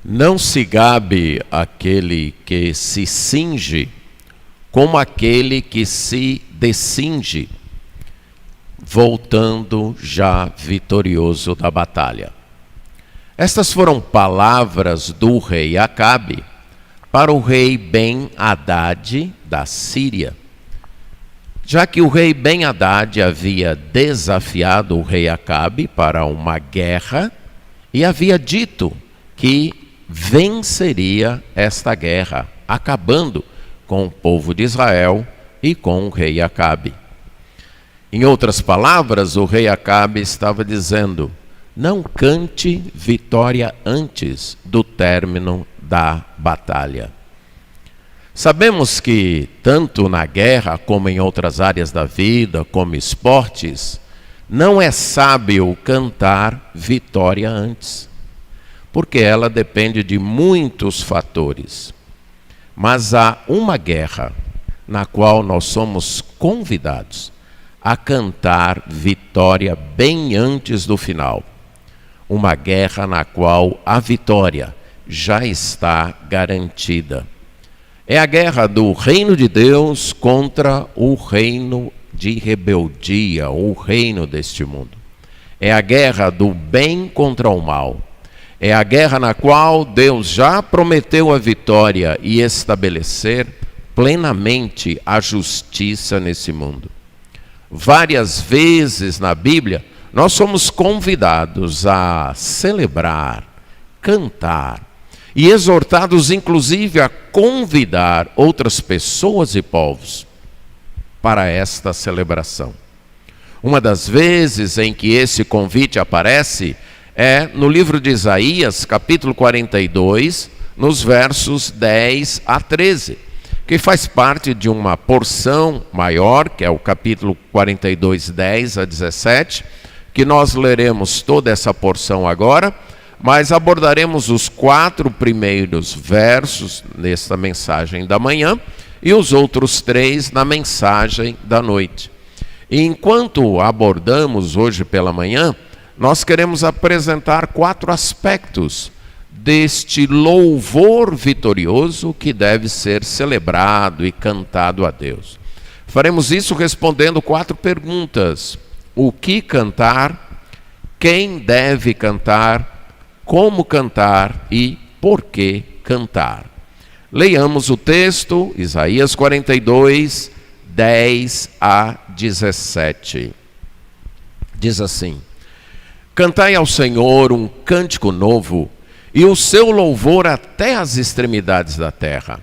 Não se gabe aquele que se cinge, como aquele que se descinge, voltando já vitorioso da batalha. Estas foram palavras do rei Acabe para o rei Ben-Hadad da Síria. Já que o rei Ben-Hadad havia desafiado o rei Acabe para uma guerra e havia dito que venceria esta guerra, acabando com o povo de Israel e com o rei Acabe. Em outras palavras, o rei Acabe estava dizendo: não cante vitória antes do término da batalha. Sabemos que, tanto na guerra como em outras áreas da vida, como esportes, não é sábio cantar vitória antes, porque ela depende de muitos fatores. Mas há uma guerra na qual nós somos convidados a cantar vitória bem antes do final. Uma guerra na qual a vitória já está garantida. É a guerra do reino de Deus contra o reino de rebeldia, o reino deste mundo. É a guerra do bem contra o mal. É a guerra na qual Deus já prometeu a vitória e estabelecer plenamente a justiça nesse mundo. Várias vezes na Bíblia, nós somos convidados a celebrar, cantar, e exortados inclusive a convidar outras pessoas e povos para esta celebração. Uma das vezes em que esse convite aparece é no livro de Isaías, capítulo 42, nos versos 10 a 13, que faz parte de uma porção maior, que é o capítulo 42, 10 a 17, que nós leremos toda essa porção agora, mas abordaremos os 4 primeiros versos nesta mensagem da manhã e os outros 3 na mensagem da noite. E enquanto abordamos hoje pela manhã, nós queremos apresentar 4 aspectos deste louvor vitorioso que deve ser celebrado e cantado a Deus. Faremos isso respondendo 4 perguntas: o que cantar, quem deve cantar, como cantar e por que cantar. Leiamos o texto, Isaías 42, 10 a 17. Diz assim: cantai ao Senhor um cântico novo, e o seu louvor até as extremidades da terra.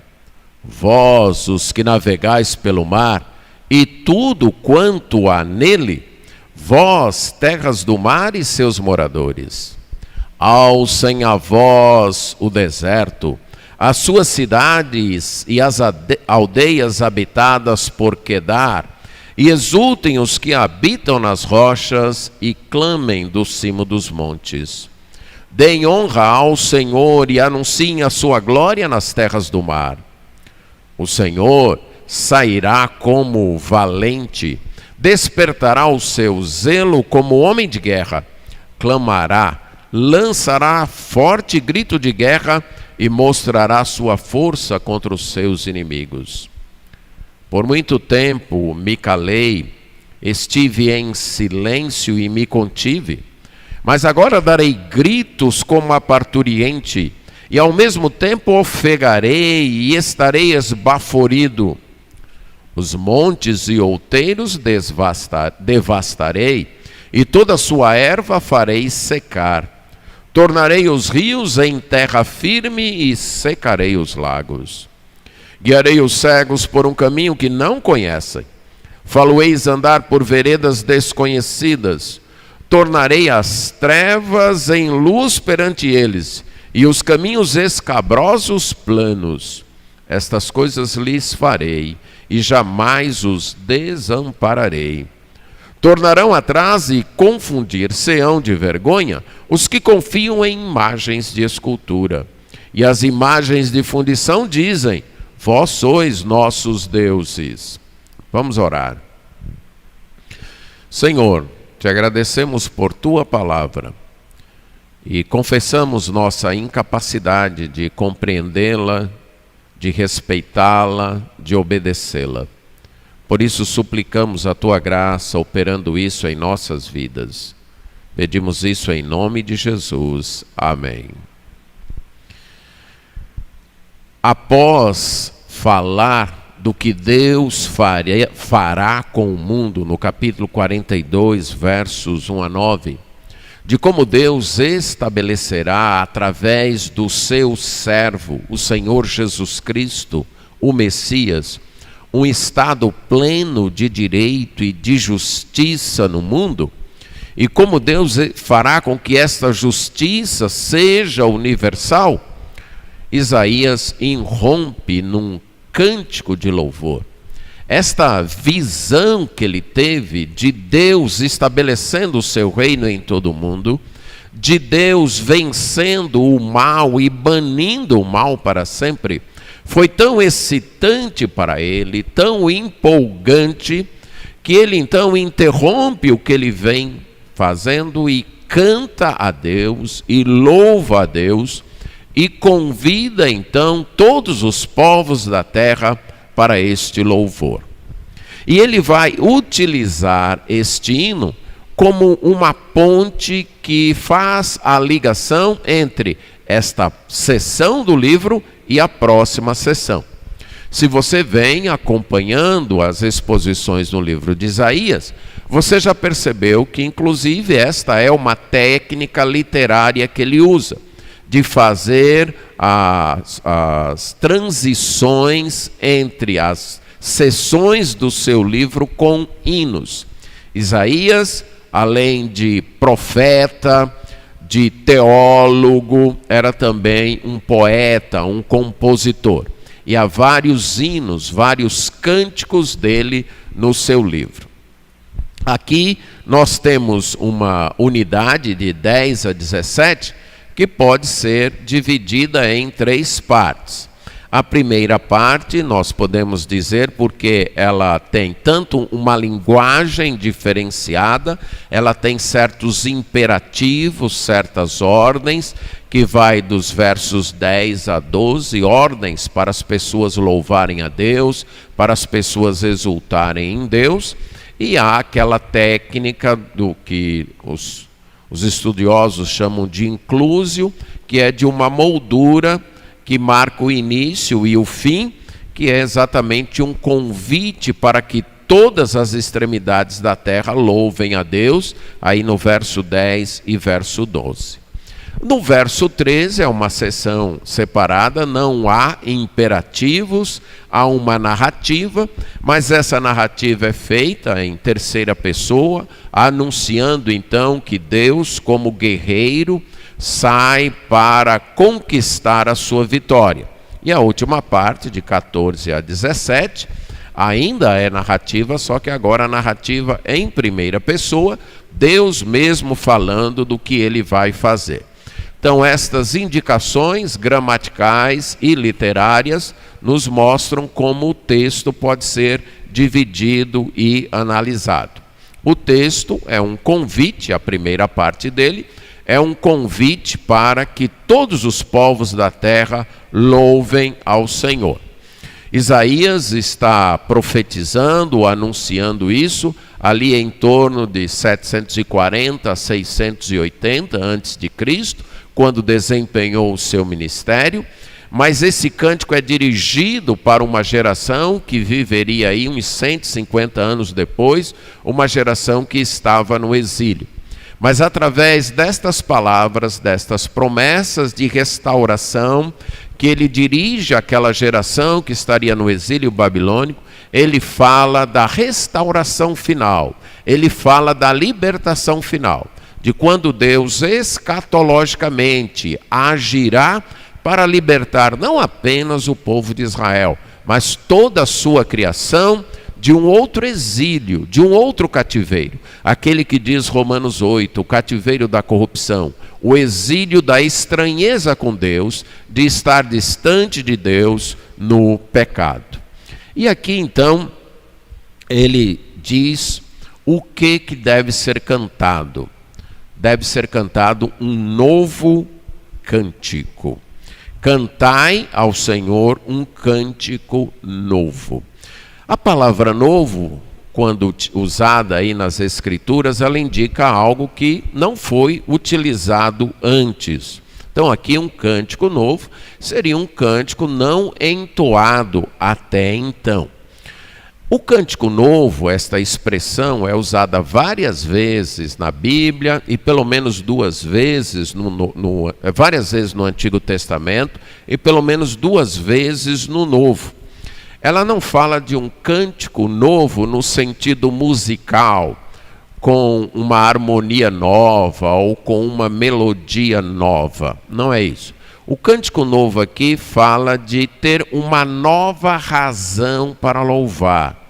Vós, os que navegais pelo mar, e tudo quanto há nele, vós, terras do mar e seus moradores. Alcem a voz o deserto, as suas cidades e as aldeias habitadas por Quedar, e exultem os que habitam nas rochas e clamem do cimo dos montes. Deem honra ao Senhor e anunciem a sua glória nas terras do mar. O Senhor sairá como valente, despertará o seu zelo como homem de guerra, clamará, lançará forte grito de guerra e mostrará sua força contra os seus inimigos. Por muito tempo me calei, estive em silêncio e me contive, mas agora darei gritos como a parturiente, e ao mesmo tempo ofegarei e estarei esbaforido. Os montes e outeiros devastarei, e toda a sua erva farei secar. Tornarei os rios em terra firme e secarei os lagos. Guiarei os cegos por um caminho que não conhecem. Falo-eis andar por veredas desconhecidas. Tornarei as trevas em luz perante eles, e os caminhos escabrosos planos. Estas coisas lhes farei, e jamais os desampararei. Tornarão atrás e confundir-se-ão de vergonha os que confiam em imagens de escultura. E as imagens de fundição dizem: vós sois nossos deuses. Vamos orar. Senhor, te agradecemos por tua palavra. e confessamos nossa incapacidade de compreendê-la, de respeitá-la, de obedecê-la. Por isso suplicamos a tua graça operando isso em nossas vidas. Pedimos isso em nome de Jesus. Amém. Após falar do que Deus fará com o mundo, no capítulo 42, versos 1 a 9, de como Deus estabelecerá através do seu servo, o Senhor Jesus Cristo, o Messias, um estado pleno de direito e de justiça no mundo, e como Deus fará com que esta justiça seja universal, Isaías irrompe num cântico de louvor. Esta visão que ele teve de Deus estabelecendo o seu reino em todo o mundo, de Deus vencendo o mal e banindo o mal para sempre, foi tão excitante para ele, tão empolgante, que ele então interrompe o que ele vem fazendo e canta a Deus e louva a Deus e convida então todos os povos da terra para este louvor. E ele vai utilizar este hino como uma ponte que faz a ligação entre esta sessão do livro e a próxima sessão. Se você vem acompanhando as exposições no livro de Isaías, você já percebeu que inclusive esta é uma técnica literária que ele usa, de fazer as transições entre as sessões do seu livro com hinos. Isaías, além de profeta, de teólogo, era também um poeta, um compositor. E há vários hinos, vários cânticos dele no seu livro. Aqui nós temos uma unidade de 10 a 17, que pode ser dividida em 3 partes. A primeira parte nós podemos dizer porque ela tem tanto uma linguagem diferenciada, ela tem certos imperativos, certas ordens, que vai dos versos 10 a 12, ordens para as pessoas louvarem a Deus, para as pessoas exultarem em Deus, e há aquela técnica do que os estudiosos chamam de inclusio, que é de uma moldura que marca o início e o fim, que é exatamente um convite para que todas as extremidades da terra louvem a Deus, aí no verso 10 e verso 12. No verso 13 é uma seção separada, não há imperativos, há uma narrativa, mas essa narrativa é feita em terceira pessoa, anunciando então que Deus, como guerreiro, sai para conquistar a sua vitória. E a última parte, de 14 a 17, ainda é narrativa, só que agora a narrativa é em primeira pessoa, Deus mesmo falando do que ele vai fazer. Então estas indicações gramaticais e literárias nos mostram como o texto pode ser dividido e analisado. O texto é um convite, a primeira parte dele, é um convite para que todos os povos da terra louvem ao Senhor. Isaías está profetizando, anunciando isso, ali em torno de 740 a 680 a.C., quando desempenhou o seu ministério, mas esse cântico é dirigido para uma geração que viveria aí uns 150 anos depois, uma geração que estava no exílio. Mas através destas palavras, destas promessas de restauração, que ele dirige àquela geração que estaria no exílio babilônico, ele fala da restauração final, ele fala da libertação final, de quando Deus escatologicamente agirá para libertar não apenas o povo de Israel, mas toda a sua criação de um outro exílio, de um outro cativeiro. Aquele que diz Romanos 8, o cativeiro da corrupção, o exílio da estranheza com Deus, de estar distante de Deus no pecado. E aqui então, ele diz o que deve ser cantado. deve ser cantado um novo cântico. Cantai ao Senhor um cântico novo. A palavra novo, quando usada aí nas Escrituras, ela indica algo que não foi utilizado antes. Então aqui um cântico novo seria um cântico não entoado até então. O cântico novo, esta expressão é usada várias vezes na Bíblia e pelo menos duas vezes, várias vezes no Antigo Testamento e pelo menos duas vezes no Novo. Ela não fala de um cântico novo no sentido musical, com uma harmonia nova ou com uma melodia nova. Não é isso. O cântico novo aqui fala de ter uma nova razão para louvar,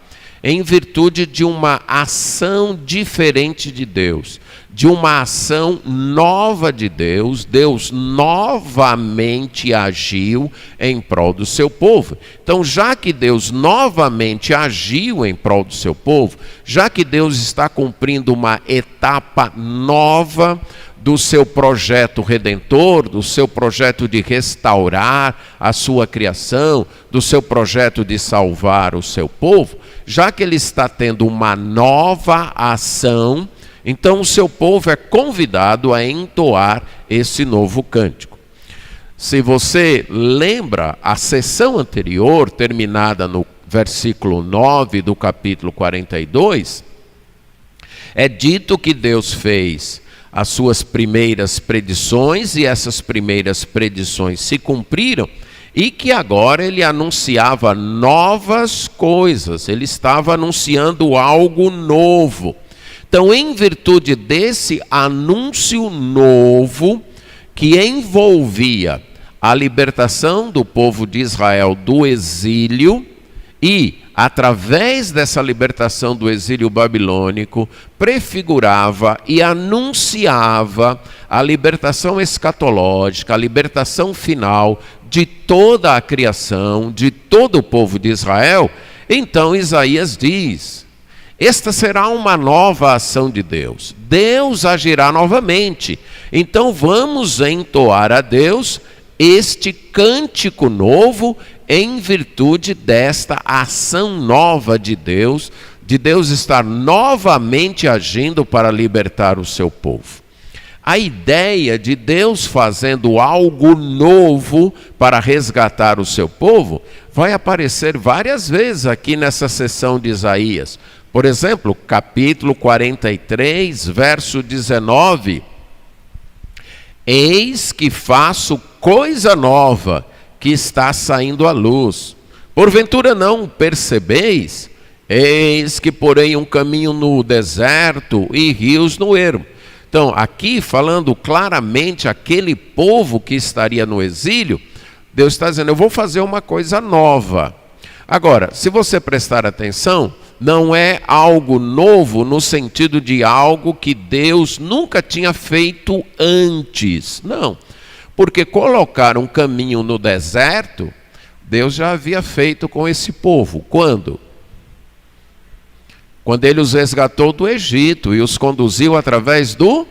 em virtude de uma ação diferente de Deus, de uma ação nova de Deus. Deus novamente agiu em prol do seu povo. Então, já que Deus novamente agiu em prol do seu povo, já que Deus está cumprindo uma etapa nova do seu projeto redentor, do seu projeto de restaurar a sua criação, do seu projeto de salvar o seu povo, já que ele está tendo uma nova ação, então o seu povo é convidado a entoar esse novo cântico. Se você lembra, a sessão anterior, terminada no versículo 9 do capítulo 42, é dito que Deus fez as suas primeiras predições, e essas primeiras predições se cumpriram, e que agora ele anunciava novas coisas, ele estava anunciando algo novo. Então, em virtude desse anúncio novo, que envolvia a libertação do povo de Israel do exílio, e através dessa libertação do exílio babilônico, prefigurava e anunciava a libertação escatológica, a libertação final de toda a criação, de todo o povo de Israel. Então Isaías diz: esta será uma nova ação de Deus. Deus agirá novamente. Então vamos entoar a Deus este cântico novo em virtude desta ação nova de Deus estar novamente agindo para libertar o seu povo. A ideia de Deus fazendo algo novo para resgatar o seu povo vai aparecer várias vezes aqui nessa sessão de Isaías. Por exemplo, capítulo 43, verso 19. Eis que faço coisa nova, que está saindo à luz. Porventura não percebeis? Eis que porei um caminho no deserto e rios no ermo. Então, aqui falando claramente aquele povo que estaria no exílio, Deus está dizendo: eu vou fazer uma coisa nova. Agora, se você prestar atenção, não é algo novo no sentido de algo que Deus nunca tinha feito antes. Não. Porque colocar um caminho no deserto, Deus já havia feito com esse povo. Quando? Quando ele os resgatou do Egito e os conduziu através do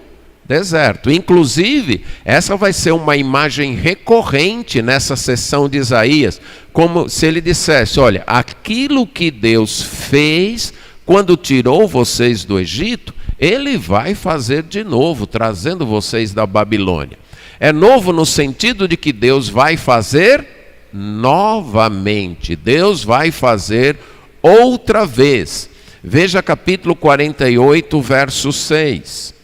deserto. Inclusive, essa vai ser uma imagem recorrente nessa sessão de Isaías, como se ele dissesse: olha, aquilo que Deus fez quando tirou vocês do Egito, ele vai fazer de novo, trazendo vocês da Babilônia. É novo no sentido de que Deus vai fazer novamente. Deus vai fazer outra vez. Veja capítulo 48, verso 6.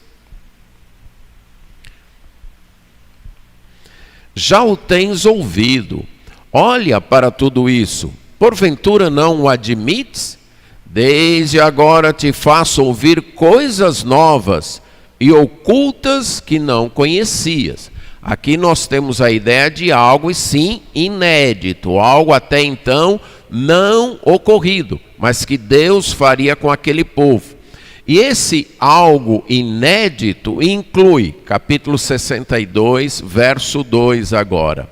Já o tens ouvido. Olha para tudo isso. Porventura não o admites? Desde agora te faço ouvir coisas novas e ocultas que não conhecias. Aqui nós temos a ideia de algo, sim, inédito, algo até então não ocorrido, mas que Deus faria com aquele povo. E esse algo inédito inclui, capítulo 62, verso 2 agora.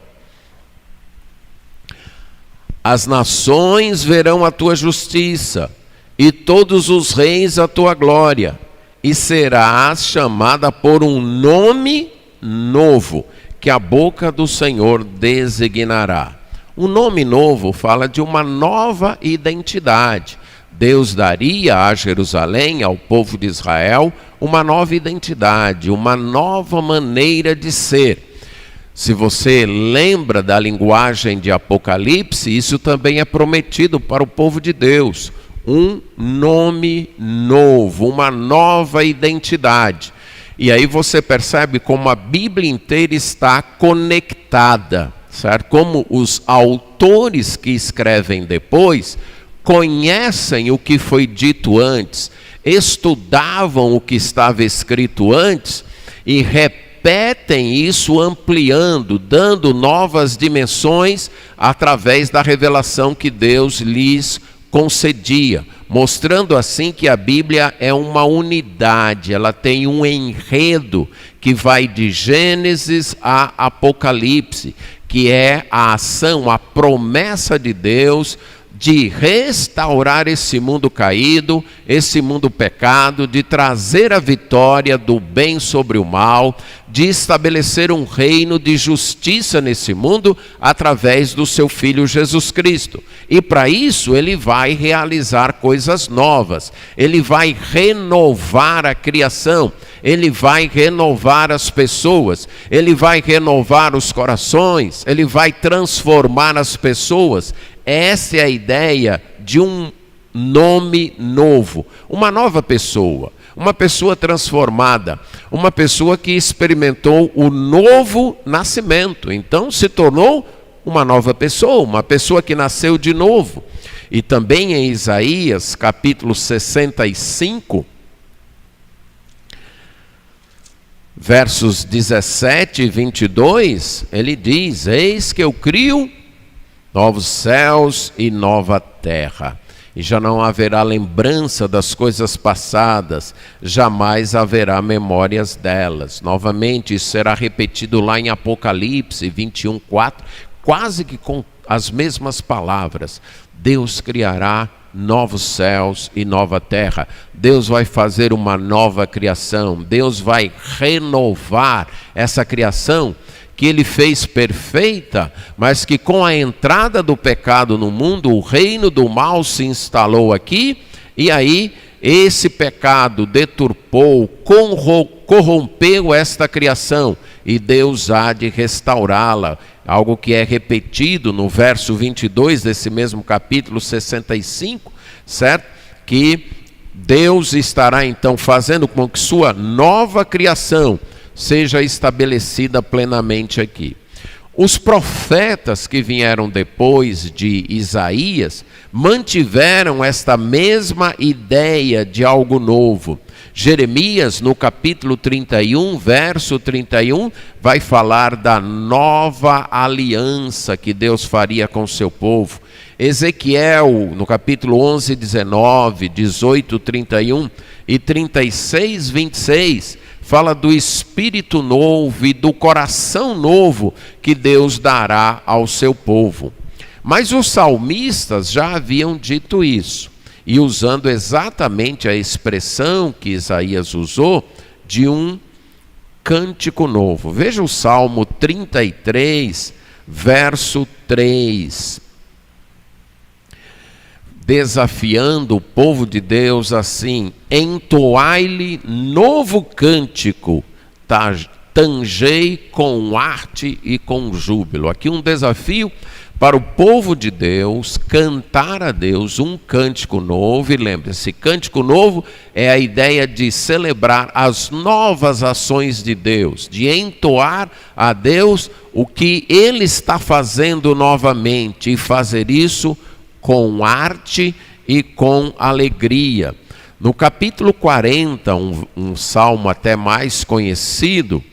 As nações verão a tua justiça, e todos os reis a tua glória. e serás chamada por um nome novo, que a boca do Senhor designará. O nome novo fala de uma nova identidade. Deus daria a Jerusalém, ao povo de Israel, uma nova identidade, uma nova maneira de ser. Se você lembra da linguagem de Apocalipse, isso também é prometido para o povo de Deus. Um nome novo, uma nova identidade. E aí você percebe como a Bíblia inteira está conectada, certo? Como os autores que escrevem depois conhecem o que foi dito antes, estudavam o que estava escrito antes e repetem isso ampliando, dando novas dimensões através da revelação que Deus lhes concedia, mostrando assim que a Bíblia é uma unidade, ela tem um enredo que vai de Gênesis a Apocalipse, que é a ação, a promessa de Deus de restaurar esse mundo caído, esse mundo pecado, de trazer a vitória do bem sobre o mal, de estabelecer um reino de justiça nesse mundo através do seu Filho Jesus Cristo. E para isso ele vai realizar coisas novas, ele vai renovar a criação, ele vai renovar as pessoas, ele vai renovar os corações, ele vai transformar as pessoas. Essa é a ideia de um nome novo, uma nova pessoa, uma pessoa transformada, uma pessoa que experimentou o novo nascimento, então se tornou uma nova pessoa, uma pessoa que nasceu de novo. E também em Isaías, capítulo 65, versos 17 e 22, ele diz: eis que eu crio novos céus e nova terra, e já não haverá lembrança das coisas passadas, jamais haverá memórias delas. Novamente, isso será repetido lá em Apocalipse 21:4, quase que com as mesmas palavras. Deus criará novos céus e nova terra. Deus vai fazer uma nova criação. Deus vai renovar essa criação que ele fez perfeita, mas que com a entrada do pecado no mundo, o reino do mal se instalou aqui, e aí esse pecado deturpou, corrompeu esta criação, e Deus há de restaurá-la. Algo que é repetido no verso 22 desse mesmo capítulo 65, certo? Que Deus estará então fazendo com que sua nova criação seja estabelecida plenamente aqui. Os profetas que vieram depois de Isaías mantiveram esta mesma ideia de algo novo. Jeremias, no capítulo 31, verso 31, vai falar da nova aliança que Deus faria com o seu povo. Ezequiel, no capítulo 11, 19, 18, 31 e 36, 26, fala do espírito novo e do coração novo que Deus dará ao seu povo. Mas os salmistas já haviam dito isso, e usando exatamente a expressão que Isaías usou de um cântico novo. Veja o Salmo 33, verso 3. Desafiando o povo de Deus assim: entoai-lhe novo cântico, tangei com arte e com júbilo. Aqui um desafio para o povo de Deus cantar a Deus um cântico novo. E lembre-se, cântico novo é a ideia de celebrar as novas ações de Deus, de entoar a Deus o que Ele está fazendo novamente, e fazer isso com arte e com alegria. No capítulo 40, um salmo até mais conhecido,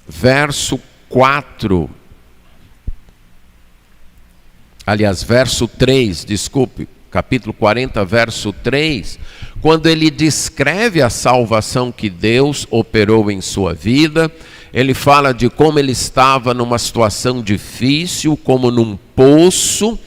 verso 4, aliás, verso 3, desculpe, capítulo 40, verso 3, quando ele descreve a salvação que Deus operou em sua vida, ele fala de como ele estava numa situação difícil, como num poço,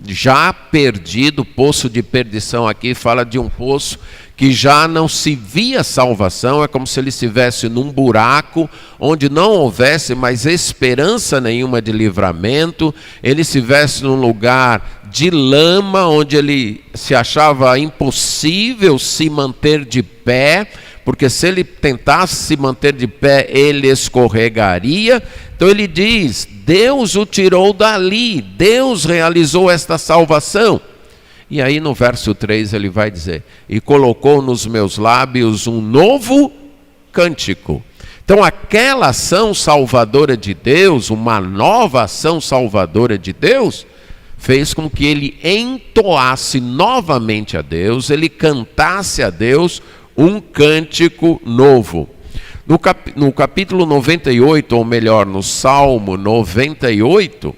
já perdido, poço de perdição aqui fala de um poço que já não se via salvação, é como se ele estivesse num buraco onde não houvesse mais esperança nenhuma de livramento, ele estivesse num lugar de lama, onde ele se achava impossível se manter de pé, porque se ele tentasse se manter de pé, ele escorregaria. Então ele diz, Deus o tirou dali, Deus realizou esta salvação. E aí no verso 3 ele vai dizer, e colocou nos meus lábios um novo cântico. Então aquela ação salvadora de Deus, uma nova ação salvadora de Deus, fez com que ele entoasse novamente a Deus, ele cantasse a Deus um cântico novo. No capítulo 98, ou melhor, no Salmo 98,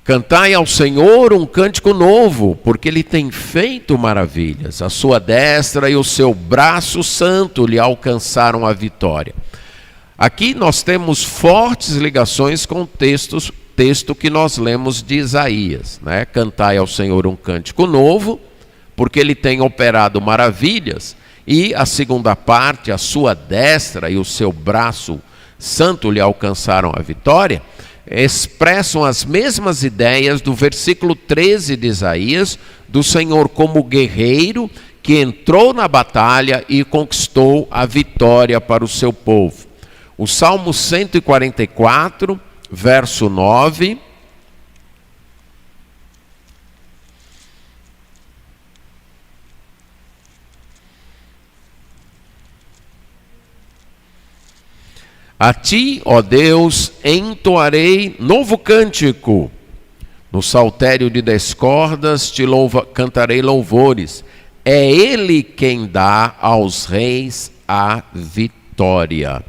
cantai ao Senhor um cântico novo, porque Ele tem feito maravilhas. A sua destra e o seu braço santo lhe alcançaram a vitória. Aqui nós temos fortes ligações com o texto que nós lemos de Isaías, né? Cantai ao Senhor um cântico novo, porque Ele tem operado maravilhas. E a segunda parte, a sua destra e o seu braço santo lhe alcançaram a vitória, expressam as mesmas ideias do versículo 13 de Isaías, do Senhor como guerreiro que entrou na batalha e conquistou a vitória para o seu povo. O Salmo 144, verso 9. A ti, ó Deus, entoarei novo cântico. No saltério de 10 cordas cantarei louvores. É Ele quem dá aos reis a vitória.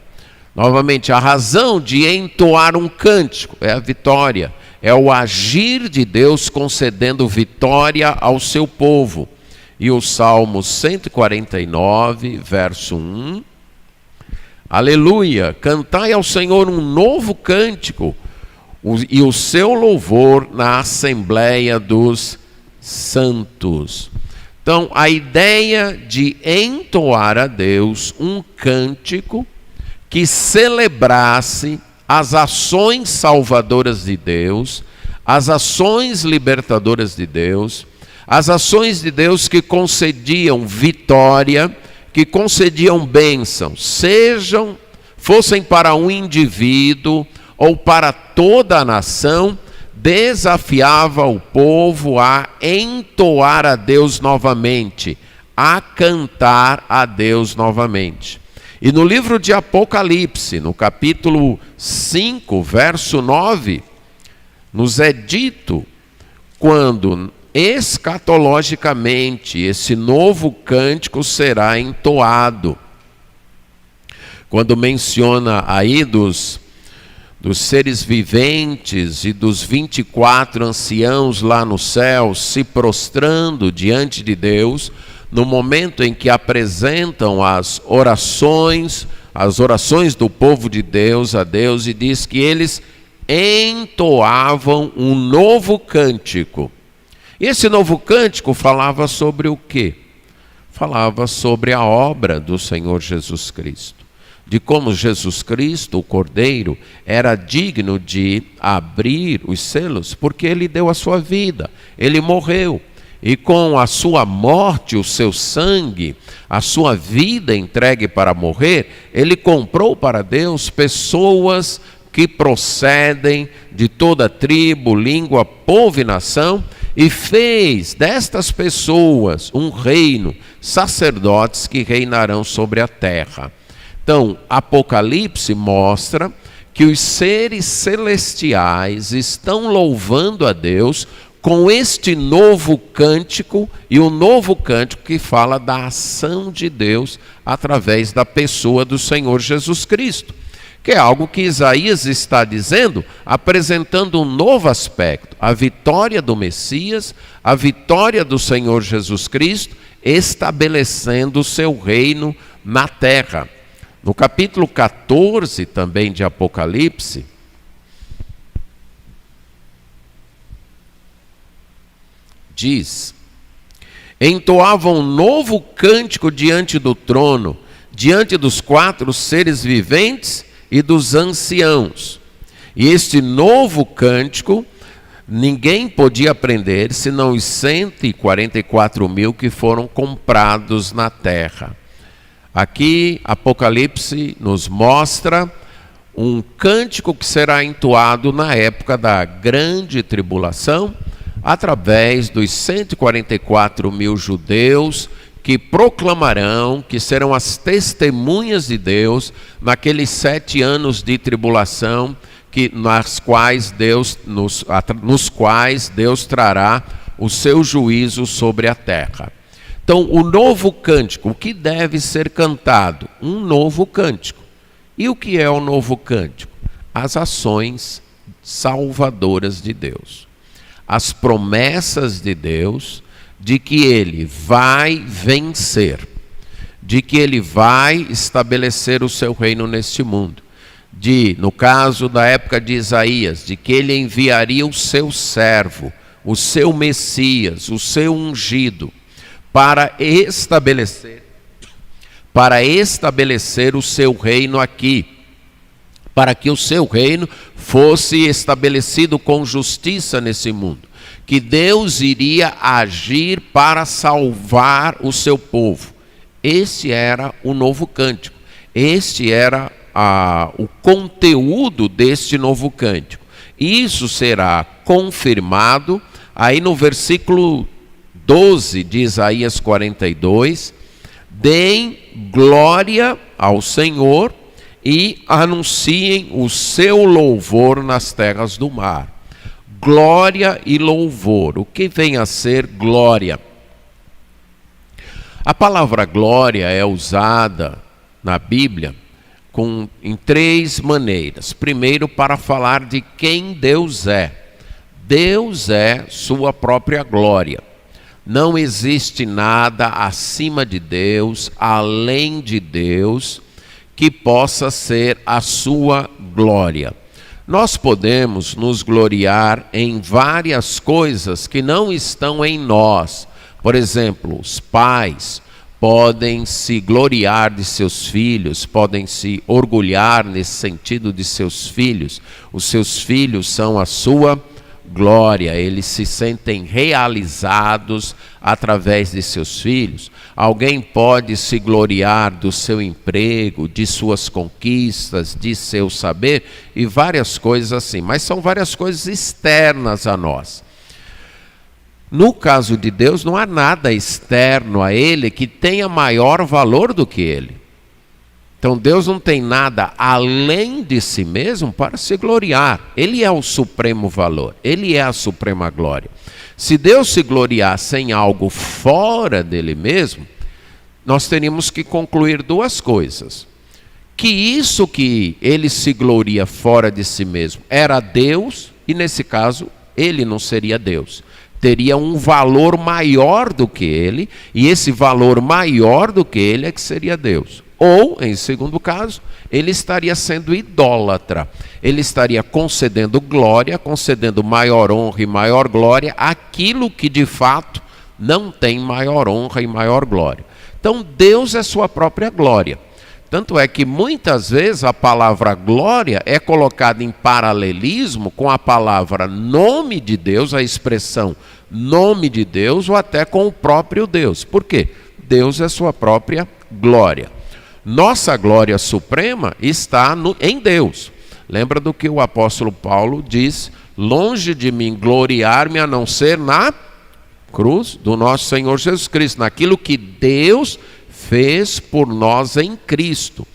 Novamente, a razão de entoar um cântico é a vitória. É o agir de Deus concedendo vitória ao seu povo. E o Salmo 149, verso 1. Aleluia, cantai ao Senhor um novo cântico e o seu louvor na assembleia dos santos. Então, a ideia de entoar a Deus um cântico que celebrasse as ações salvadoras de Deus, as ações libertadoras de Deus, as ações de Deus que concediam vitória, que concediam bênçãos, fossem para um indivíduo ou para toda a nação, desafiava o povo a entoar a Deus novamente, a cantar a Deus novamente. E no livro de Apocalipse, no capítulo 5, verso 9, nos é dito quando escatologicamente esse novo cântico será entoado. Quando menciona aí dos seres viventes e dos 24 anciãos lá no céu se prostrando diante de Deus, no momento em que apresentam as orações do povo de Deus a Deus, e diz que eles entoavam um novo cântico. E esse novo cântico falava sobre o quê? Falava sobre a obra do Senhor Jesus Cristo. De como Jesus Cristo, o Cordeiro, era digno de abrir os selos, porque Ele deu a sua vida, Ele morreu. E com a sua morte, o seu sangue, a sua vida entregue para morrer, Ele comprou para Deus pessoas que procedem de toda tribo, língua, povo e nação, e fez destas pessoas um reino, sacerdotes que reinarão sobre a terra. Então, Apocalipse mostra que os seres celestiais estão louvando a Deus com este novo cântico, e o novo cântico que fala da ação de Deus através da pessoa do Senhor Jesus Cristo, que é algo que Isaías está dizendo, apresentando um novo aspecto, a vitória do Messias, a vitória do Senhor Jesus Cristo, estabelecendo o seu reino na terra. No capítulo 14 também de Apocalipse, diz: entoavam um novo cântico diante do trono, diante dos 4 seres viventes e dos anciãos. E este novo cântico ninguém podia aprender, senão os 144 mil que foram comprados na terra. Aqui, Apocalipse nos mostra um cântico que será entoado na época da grande tribulação, através dos 144 mil judeus que proclamarão, que serão as testemunhas de Deus naqueles 7 anos de tribulação, nos quais Deus trará o seu juízo sobre a terra. Então, o novo cântico, o que deve ser cantado? Um novo cântico. E o que é o novo cântico? As ações salvadoras de Deus. As promessas de Deus de que Ele vai vencer, de que Ele vai estabelecer o seu reino neste mundo. No caso da época de Isaías, de que Ele enviaria o seu servo, o seu Messias, o seu ungido, para estabelecer o seu reino aqui, para que o seu reino fosse estabelecido com justiça nesse mundo, que Deus iria agir para salvar o seu povo. Este era o novo cântico, este era o conteúdo deste novo cântico. Isso será confirmado aí no versículo 12 de Isaías 42, deem glória ao Senhor e anunciem o seu louvor nas terras do mar. Glória e louvor. O que vem a ser glória? A palavra glória é usada na Bíblia em 3 maneiras. Primeiro, para falar de quem Deus é. Deus é sua própria glória. Não existe nada acima de Deus, além de Deus, que possa ser a sua glória. Nós podemos nos gloriar em várias coisas que não estão em nós. Por exemplo, os pais podem se gloriar de seus filhos, podem se orgulhar nesse sentido de seus filhos. Os seus filhos são a sua glória, eles se sentem realizados através de seus filhos. Alguém pode se gloriar do seu emprego, de suas conquistas, de seu saber e várias coisas assim, mas são várias coisas externas a nós. No caso de Deus, não há nada externo a Ele que tenha maior valor do que Ele. Então Deus não tem nada além de si mesmo para se gloriar. Ele é o supremo valor, Ele é a suprema glória. Se Deus se gloriasse em algo fora dele mesmo, nós teríamos que concluir 2 coisas. Que isso que Ele se gloria fora de si mesmo era Deus, e nesse caso Ele não seria Deus. Teria um valor maior do que Ele, e esse valor maior do que Ele é que seria Deus. Ou, em segundo caso, ele estaria sendo idólatra. Ele estaria concedendo glória, concedendo maior honra e maior glória àquilo que de fato não tem maior honra e maior glória. Então Deus é sua própria glória. Tanto é que muitas vezes a palavra glória é colocada em paralelismo com a palavra nome de Deus, a expressão nome de Deus, ou até com o próprio Deus. Por quê? Deus é sua própria glória. Nossa glória suprema está em Deus. Lembra do que o apóstolo Paulo diz: longe de mim gloriar-me a não ser na cruz do nosso Senhor Jesus Cristo, naquilo que Deus fez por nós em Cristo.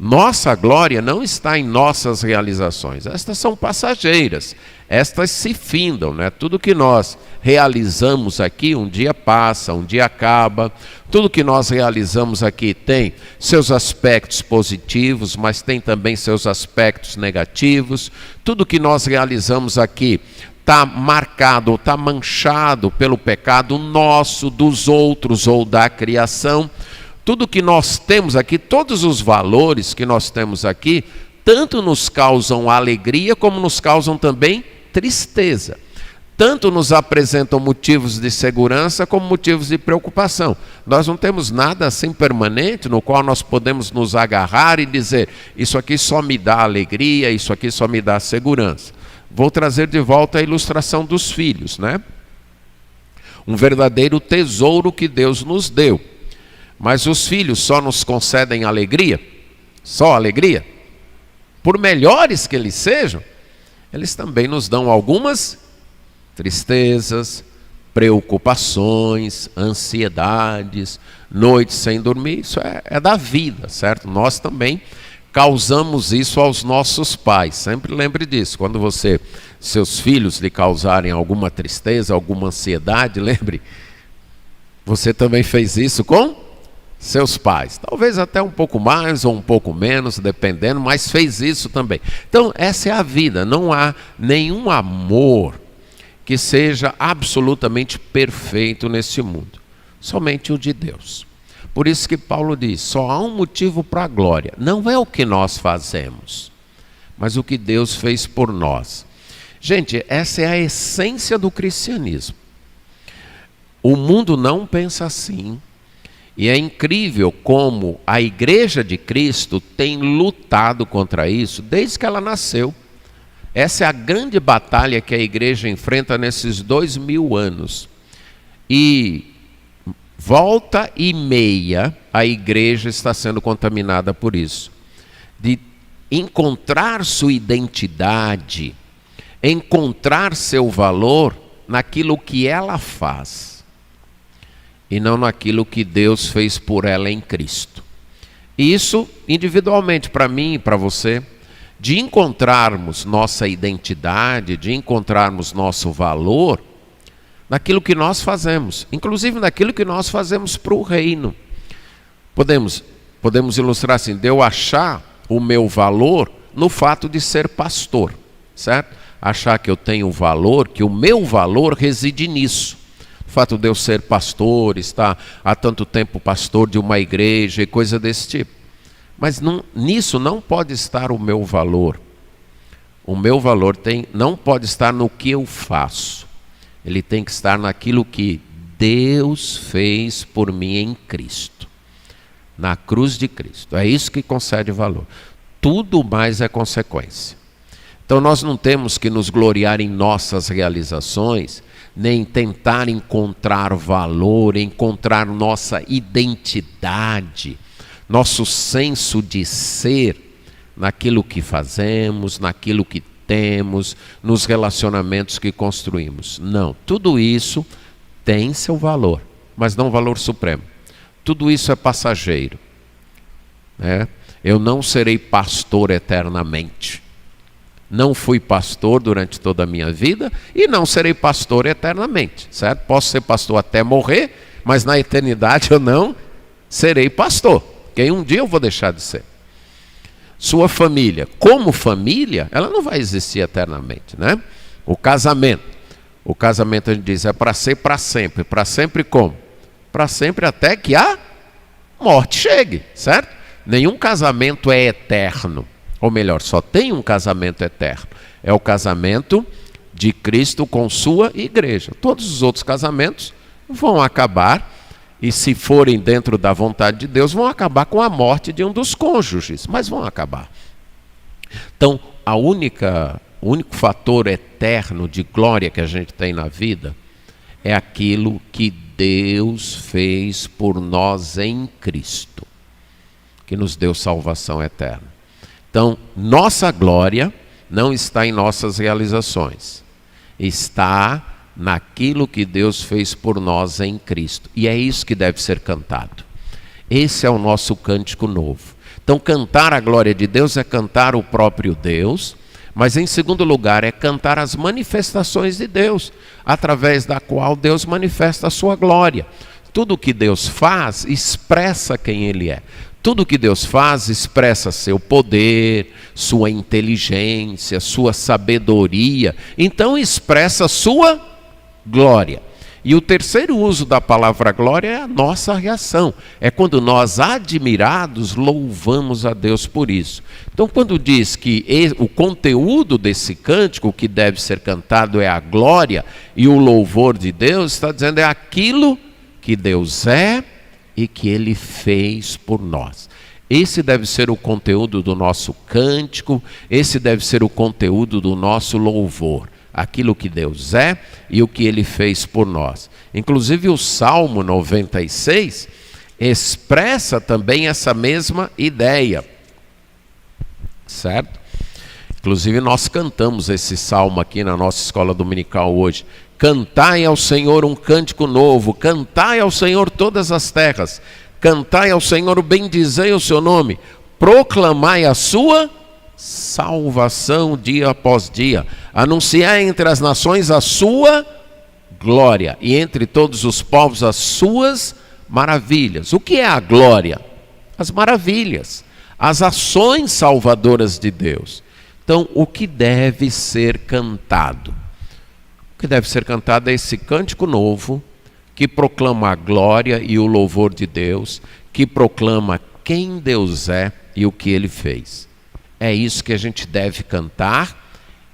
Nossa glória não está em nossas realizações, estas são passageiras, estas se findam, né? Tudo que nós realizamos aqui um dia passa, um dia acaba. Tudo que nós realizamos aqui tem seus aspectos positivos, mas tem também seus aspectos negativos. Tudo que nós realizamos aqui está marcado, está manchado pelo pecado nosso, dos outros ou da criação. Tudo que nós temos aqui, todos os valores que nós temos aqui, tanto nos causam alegria como nos causam também tristeza. tanto nos apresentam motivos de segurança como motivos de preocupação. Nós não temos nada assim permanente no qual nós podemos nos agarrar e dizer: isso aqui só me dá alegria, isso aqui só me dá segurança. Vou trazer de volta a ilustração dos filhos, né? Um verdadeiro tesouro que Deus nos deu. Mas os filhos só nos concedem alegria? Só alegria? Por melhores que eles sejam, eles também nos dão algumas tristezas, preocupações, ansiedades, noites sem dormir. Isso é da vida, certo? Nós também causamos isso aos nossos pais. Sempre lembre disso. Quando seus filhos lhe causarem alguma tristeza, alguma ansiedade, lembre, você também fez isso com seus pais. Talvez até um pouco mais ou um pouco menos, dependendo, mas fez isso também. Então, essa é a vida. Não há nenhum amor que seja absolutamente perfeito nesse mundo. Somente o de Deus. Por isso que Paulo diz, só há um motivo para a glória. Não é o que nós fazemos, mas o que Deus fez por nós. Gente, essa é a essência do cristianismo. O mundo não pensa assim. E é incrível como a Igreja de Cristo tem lutado contra isso desde que ela nasceu. Essa é a grande batalha que a igreja enfrenta nesses 2000 anos. E volta e meia a igreja está sendo contaminada por isso. De encontrar sua identidade, encontrar seu valor naquilo que ela faz. E não naquilo que Deus fez por ela em Cristo. E isso individualmente, para mim e para você, de encontrarmos nossa identidade, de encontrarmos nosso valor naquilo que nós fazemos, inclusive naquilo que nós fazemos para o reino. Podemos ilustrar assim, de eu achar o meu valor no fato de ser pastor, certo? Achar que eu tenho valor, que o meu valor reside nisso. O fato de eu ser pastor, estar há tanto tempo pastor de uma igreja e coisa desse tipo. Mas nisso não pode estar o meu valor. O meu valor não pode estar no que eu faço. Ele tem que estar naquilo que Deus fez por mim em Cristo. Na cruz de Cristo. É isso que concede valor. Tudo mais é consequência. Então nós não temos que nos gloriar em nossas realizações, nem tentar encontrar valor, encontrar nossa identidade, nosso senso de ser naquilo que fazemos, naquilo que temos, nos relacionamentos que construímos. Não, tudo isso tem seu valor, mas não valor supremo. Tudo isso é passageiro, né? Eu não serei pastor eternamente. Não fui pastor durante toda a minha vida e não serei pastor eternamente, certo? Posso ser pastor até morrer, mas na eternidade eu não serei pastor. Porque um dia eu vou deixar de ser. Sua família, como família, ela não vai existir eternamente, né? O casamento a gente diz, é para ser para sempre. Para sempre como? Para sempre até que a morte chegue, certo? Nenhum casamento é eterno. Ou melhor, só tem um casamento eterno. É o casamento de Cristo com sua igreja. Todos os outros casamentos vão acabar. E se forem dentro da vontade de Deus, vão acabar com a morte de um dos cônjuges, mas vão acabar. Então, o único fator eterno de glória que a gente tem na vida é aquilo que Deus fez por nós em Cristo, que nos deu salvação eterna. Então, nossa glória não está em nossas realizações, está naquilo que Deus fez por nós em Cristo. E é isso que deve ser cantado. Esse é o nosso cântico novo. Então, cantar a glória de Deus é cantar o próprio Deus, mas em segundo lugar é cantar as manifestações de Deus, através da qual Deus manifesta a sua glória. Tudo que Deus faz expressa quem Ele é. Tudo que Deus faz expressa seu poder, sua inteligência, sua sabedoria. Então expressa sua glória. E o terceiro uso da palavra glória é a nossa reação. É quando nós, admirados, louvamos a Deus por isso. Então, quando diz que o conteúdo desse cântico que deve ser cantado é a glória e o louvor de Deus, está dizendo é aquilo que Deus é e que Ele fez por nós. Esse deve ser o conteúdo do nosso cântico, esse deve ser o conteúdo do nosso louvor. Aquilo que Deus é e o que Ele fez por nós. Inclusive o Salmo 96 expressa também essa mesma ideia, certo? Inclusive nós cantamos esse salmo aqui na nossa escola dominical hoje. Cantai ao Senhor um cântico novo, cantai ao Senhor todas as terras, cantai ao Senhor, bendizei o seu nome, proclamai a sua salvação dia após dia, anunciai entre as nações a sua glória e entre todos os povos as suas maravilhas. O que é a glória? As maravilhas, as ações salvadoras de Deus. Então, o que deve ser cantado? O que deve ser cantado é esse cântico novo que proclama a glória e o louvor de Deus, que proclama quem Deus é e o que Ele fez. É isso que a gente deve cantar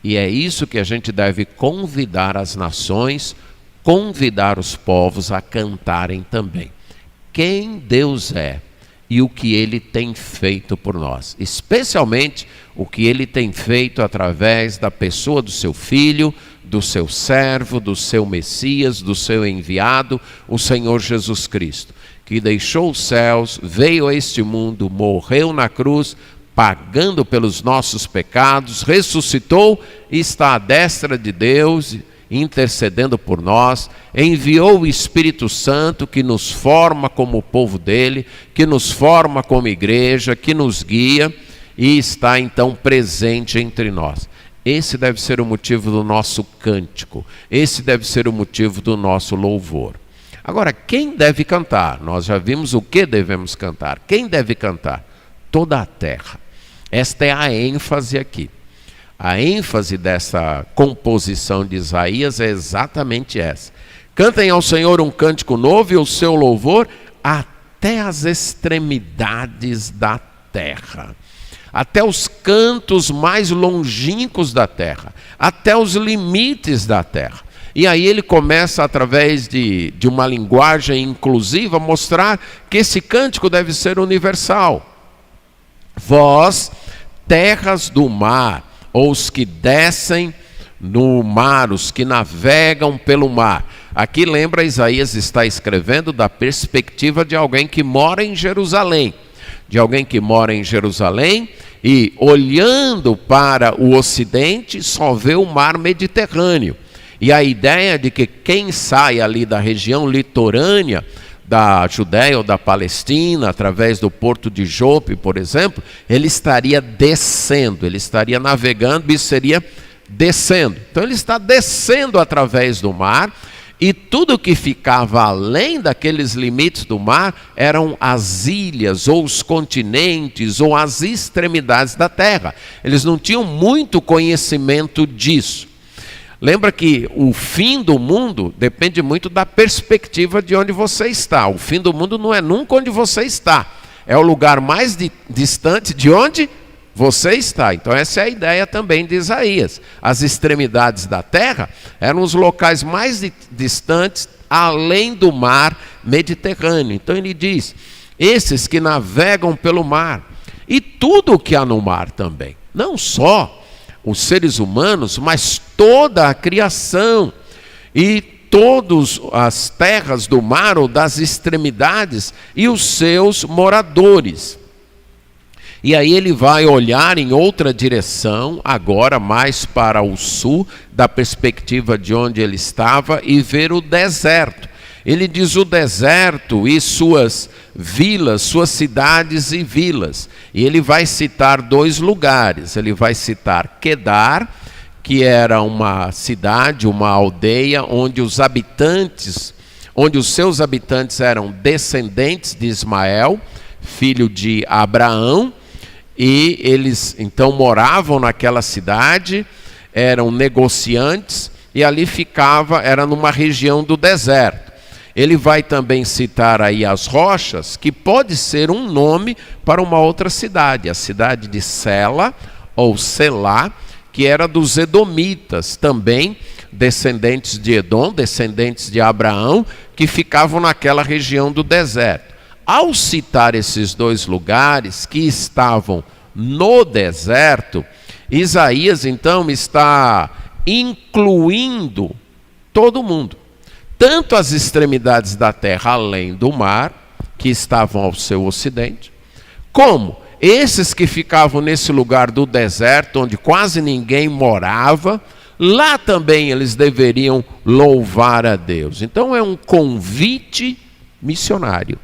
e é isso que a gente deve convidar as nações, convidar os povos a cantarem também. Quem Deus é e o que Ele tem feito por nós. Especialmente o que Ele tem feito através da pessoa do seu Filho, do seu servo, do seu Messias, do seu enviado, o Senhor Jesus Cristo, que deixou os céus, veio a este mundo, morreu na cruz, pagando pelos nossos pecados, ressuscitou e está à destra de Deus, intercedendo por nós, enviou o Espírito Santo que nos forma como o povo dele, que nos forma como igreja, que nos guia e está então presente entre nós. Esse deve ser o motivo do nosso cântico, esse deve ser o motivo do nosso louvor. Agora, quem deve cantar? Nós já vimos o que devemos cantar. Quem deve cantar? Toda a terra. Esta é a ênfase aqui. A ênfase dessa composição de Isaías é exatamente essa. Cantem ao Senhor um cântico novo e o seu louvor até as extremidades da terra. Até os cantos mais longínquos da terra. Até os limites da terra. E aí ele começa, através de uma linguagem inclusiva, a mostrar que esse cântico deve ser universal. Vós, terras do mar, ou os que descem no mar, os que navegam pelo mar. Aqui lembra, Isaías está escrevendo da perspectiva de alguém que mora em Jerusalém. De alguém que mora em Jerusalém e olhando para o ocidente só vê o mar Mediterrâneo. E a ideia de que quem sai ali da região litorânea da Judéia ou da Palestina, através do porto de Jope, por exemplo, ele estaria descendo, ele estaria navegando e seria descendo. Então ele está descendo através do mar e tudo que ficava além daqueles limites do mar eram as ilhas, ou os continentes, ou as extremidades da terra. Eles não tinham muito conhecimento disso. Lembra que o fim do mundo depende muito da perspectiva de onde você está. O fim do mundo não é nunca onde você está. É o lugar mais distante de onde você está. Então essa é a ideia também de Isaías. As extremidades da terra eram os locais mais distantes além do mar Mediterrâneo. Então ele diz, esses que navegam pelo mar e tudo o que há no mar também. Não só os seres humanos, mas toda a criação e todas as terras do mar ou das extremidades e os seus moradores. E aí ele vai olhar em outra direção, agora mais para o sul, da perspectiva de onde ele estava, e ver o deserto. Ele diz o deserto e suas vilas, suas cidades e vilas. E ele vai citar dois lugares. Ele vai citar Quedar, que era uma cidade, uma aldeia, onde os seus habitantes eram descendentes de Ismael, filho de Abraão, e eles então moravam naquela cidade, eram negociantes, e ali ficava, era numa região do deserto. Ele vai também citar aí as rochas, que pode ser um nome para uma outra cidade, a cidade de Sela ou Selá, que era dos edomitas, também descendentes de Edom, descendentes de Abraão, que ficavam naquela região do deserto. Ao citar esses dois lugares que estavam no deserto, Isaías então está incluindo todo mundo, tanto as extremidades da terra além do mar, que estavam ao seu ocidente, como esses que ficavam nesse lugar do deserto, onde quase ninguém morava, lá também eles deveriam louvar a Deus. Então é um convite missionário.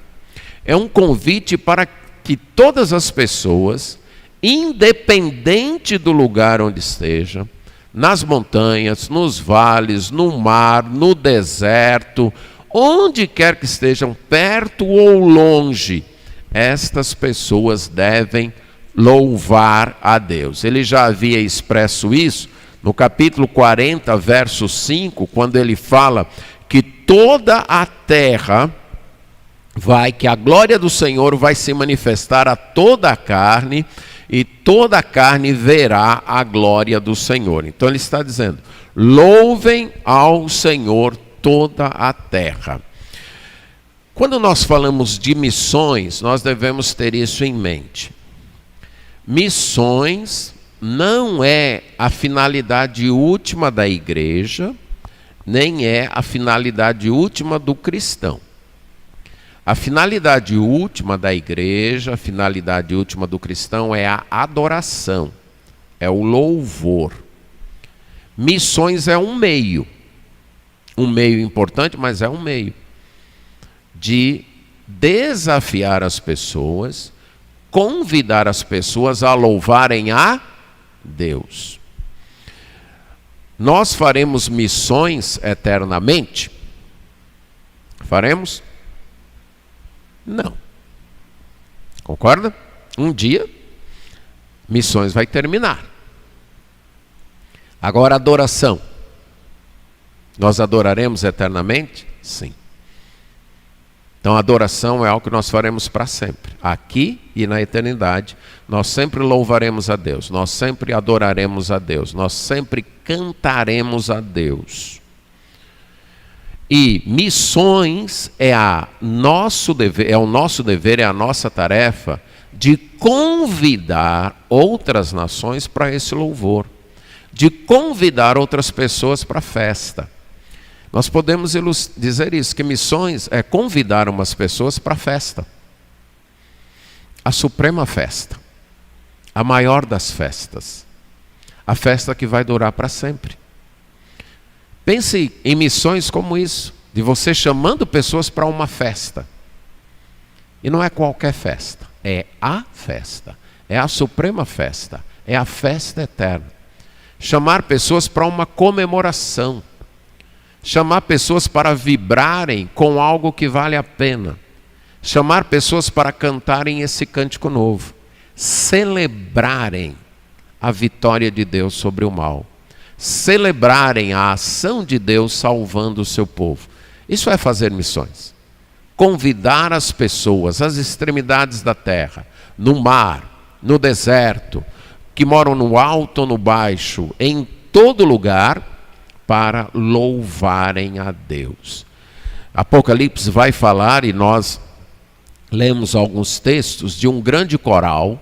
É um convite para que todas as pessoas, independente do lugar onde estejam, nas montanhas, nos vales, no mar, no deserto, onde quer que estejam, perto ou longe, estas pessoas devem louvar a Deus. Ele já havia expresso isso no capítulo 40, verso 5, quando ele fala que toda a terra que a glória do Senhor vai se manifestar a toda a carne, e toda a carne verá a glória do Senhor. Então ele está dizendo, louvem ao Senhor toda a terra. Quando nós falamos de missões, nós devemos ter isso em mente. Missões não é a finalidade última da igreja, nem é a finalidade última do cristão. A finalidade última da igreja, a finalidade última do cristão é a adoração, é o louvor. Missões é um meio importante, mas é um meio de desafiar as pessoas, convidar as pessoas a louvarem a Deus. Nós faremos missões eternamente? Faremos? Não. Concorda? Um dia, missões vai terminar. Agora, adoração. Nós adoraremos eternamente? Sim. Então, a adoração é algo que nós faremos para sempre. Aqui e na eternidade, nós sempre louvaremos a Deus. Nós sempre adoraremos a Deus. Nós sempre cantaremos a Deus. E missões é o nosso dever, é a nossa tarefa de convidar outras nações para esse louvor, de convidar outras pessoas para a festa. Nós podemos dizer isso, que missões é convidar umas pessoas para a festa, a suprema festa, a maior das festas, a festa que vai durar para sempre. Pense em missões como isso, de você chamando pessoas para uma festa. E não é qualquer festa, é a festa, é a suprema festa, é a festa eterna. Chamar pessoas para uma comemoração, chamar pessoas para vibrarem com algo que vale a pena, chamar pessoas para cantarem esse cântico novo, celebrarem a vitória de Deus sobre o mal. Celebrarem a ação de Deus salvando o seu povo. Isso é fazer missões. Convidar as pessoas, as extremidades da terra, no mar, no deserto, que moram no alto ou no baixo, em todo lugar, para louvarem a Deus. Apocalipse vai falar, e nós lemos alguns textos, de um grande coral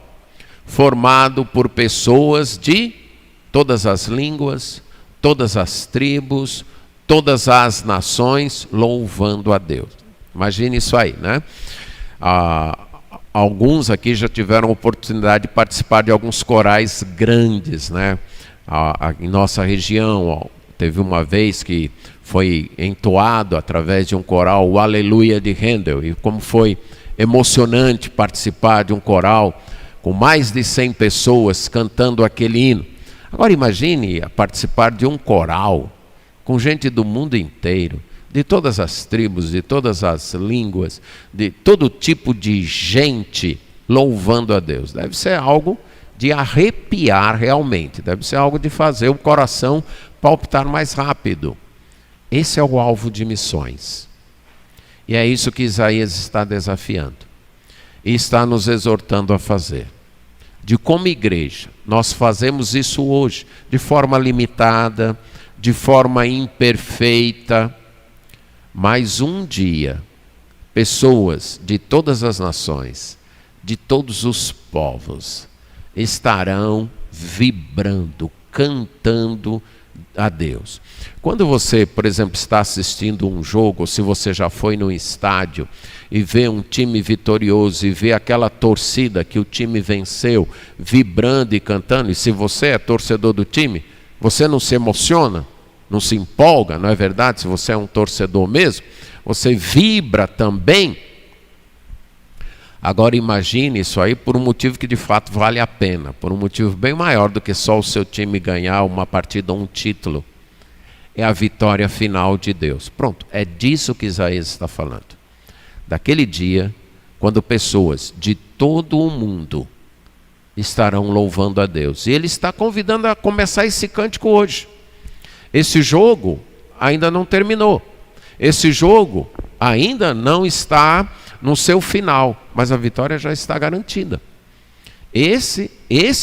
formado por pessoas de todas as línguas, todas as tribos, todas as nações, louvando a Deus. Imagine isso aí, né? Alguns aqui já tiveram a oportunidade de participar de alguns corais grandes, né? Em nossa região, teve uma vez que foi entoado através de um coral o Aleluia de Handel, e como foi emocionante participar de um coral com mais de 100 pessoas cantando aquele hino. Agora imagine participar de um coral com gente do mundo inteiro, de todas as tribos, de todas as línguas, de todo tipo de gente louvando a Deus. Deve ser algo de arrepiar realmente. Deve ser algo de fazer o coração palpitar mais rápido. Esse é o alvo de missões. E é isso que Isaías está desafiando. E está nos exortando a fazer. De como igreja, nós fazemos isso hoje, de forma limitada, de forma imperfeita. Mas um dia, pessoas de todas as nações, de todos os povos, estarão vibrando, cantando a Deus. Quando você, por exemplo, está assistindo um jogo, ou se você já foi num estádio e vê um time vitorioso e vê aquela torcida que o time venceu, vibrando e cantando, e se você é torcedor do time, você não se emociona, não se empolga, não é verdade? Se você é um torcedor mesmo, você vibra também. Agora imagine isso aí por um motivo que de fato vale a pena, por um motivo bem maior do que só o seu time ganhar uma partida ou um título. É a vitória final de Deus. Pronto, é disso que Isaías está falando. Daquele dia, quando pessoas de todo o mundo estarão louvando a Deus. E ele está convidando a começar esse cântico hoje. Esse jogo ainda não terminou. Esse jogo ainda não está no seu final, mas a vitória já está garantida. Esse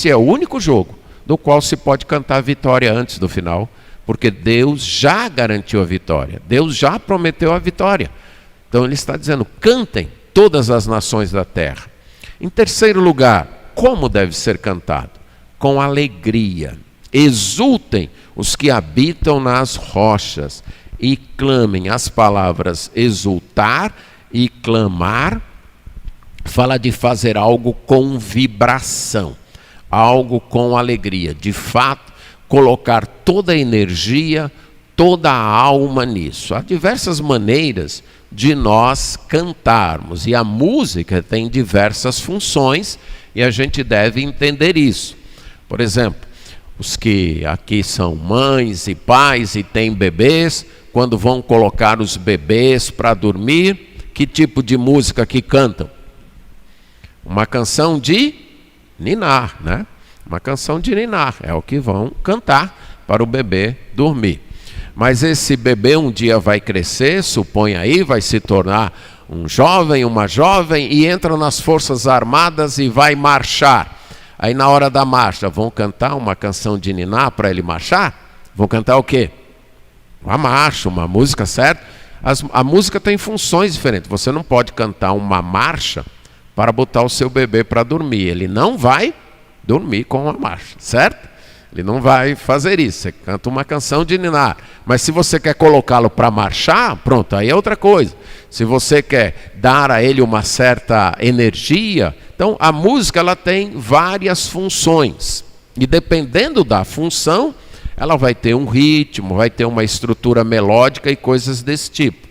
é o único jogo do qual se pode cantar a vitória antes do final, porque Deus já garantiu a vitória, Deus já prometeu a vitória. Então ele está dizendo, cantem todas as nações da terra. Em terceiro lugar, como deve ser cantado? Com alegria. Exultem os que habitam nas rochas e clamem. As palavras exultar e clamar fala de fazer algo com vibração, algo com alegria. De fato, colocar toda a energia, toda a alma nisso. Há diversas maneiras de nós cantarmos, e a música tem diversas funções, e a gente deve entender isso. Por exemplo, os que aqui são mães e pais e têm bebês, quando vão colocar os bebês para dormir, que tipo de música que cantam? Uma canção de ninar, né? Uma canção de ninar, é o que vão cantar para o bebê dormir. Mas esse bebê um dia vai crescer, supõe aí, vai se tornar um jovem, uma jovem, e entra nas Forças Armadas e vai marchar. Aí na hora da marcha, vão cantar uma canção de ninar para ele marchar? Vão cantar o quê? Uma marcha, uma música, certo? A música tem funções diferentes. Você não pode cantar uma marcha para botar o seu bebê para dormir. Ele não vai dormir com uma marcha, certo? Ele não vai fazer isso. Você canta uma canção de ninar. Mas se você quer colocá-lo para marchar, pronto, aí é outra coisa. Se você quer dar a ele uma certa energia, então a música ela tem várias funções. E dependendo da função, ela vai ter um ritmo, vai ter uma estrutura melódica e coisas desse tipo.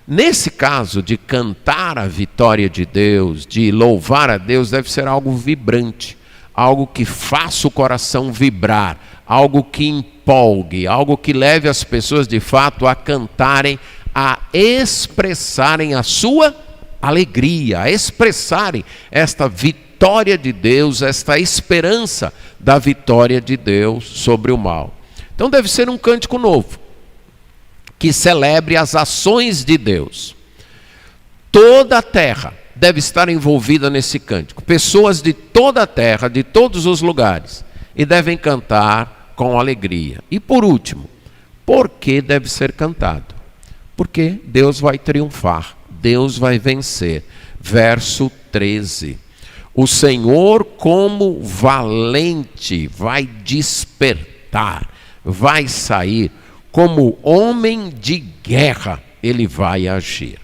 Nesse caso de cantar a vitória de Deus, de louvar a Deus, deve ser algo vibrante, algo que faça o coração vibrar, algo que empolgue, algo que leve as pessoas de fato a cantarem, a expressarem a sua alegria, a expressarem esta vitória de Deus, esta esperança da vitória de Deus sobre o mal. Então deve ser um cântico novo, que celebre as ações de Deus. Toda a terra deve estar envolvida nesse cântico. Pessoas de toda a terra, de todos os lugares, e devem cantar com alegria. E por último, por que deve ser cantado? Porque Deus vai triunfar, Deus vai vencer. Verso 13. O Senhor, como valente, vai despertar, vai sair, como homem de guerra, ele vai agir.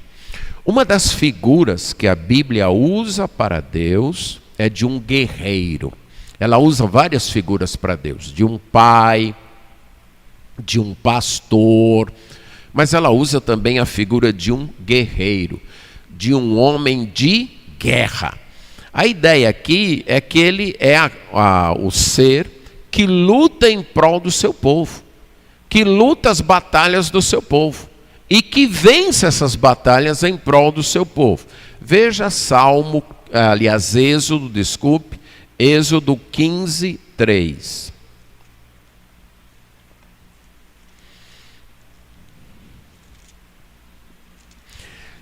Uma das figuras que a Bíblia usa para Deus é de um guerreiro. Ela usa várias figuras para Deus, de um pai, de um pastor, mas ela usa também a figura de um guerreiro, de um homem de guerra. A ideia aqui é que ele é o ser que luta em prol do seu povo, que luta as batalhas do seu povo e que vence essas batalhas em prol do seu povo. Veja Êxodo, Êxodo 15, 3.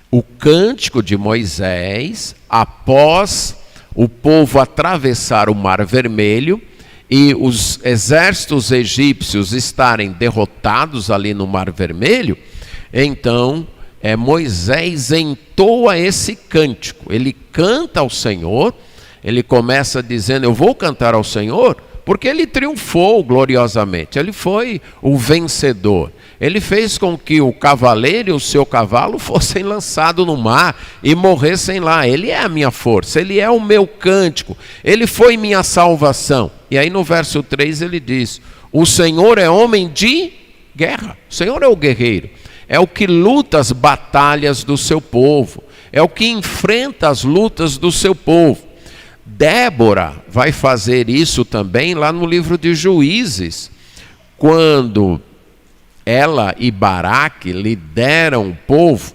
O cântico de Moisés, após o povo atravessar o Mar Vermelho e os exércitos egípcios estarem derrotados ali no Mar Vermelho, então Moisés entoa esse cântico. Ele canta ao Senhor, ele começa dizendo: eu vou cantar ao Senhor, porque ele triunfou gloriosamente, ele foi o vencedor. Ele fez com que o cavaleiro e o seu cavalo fossem lançados no mar e morressem lá. Ele é a minha força, ele é o meu cântico, ele foi minha salvação. E aí no verso 3 ele diz: o Senhor é homem de guerra, o Senhor é o guerreiro, é o que luta as batalhas do seu povo, é o que enfrenta as lutas do seu povo. Débora vai fazer isso também lá no livro de Juízes, quando ela e Baraque lideram o povo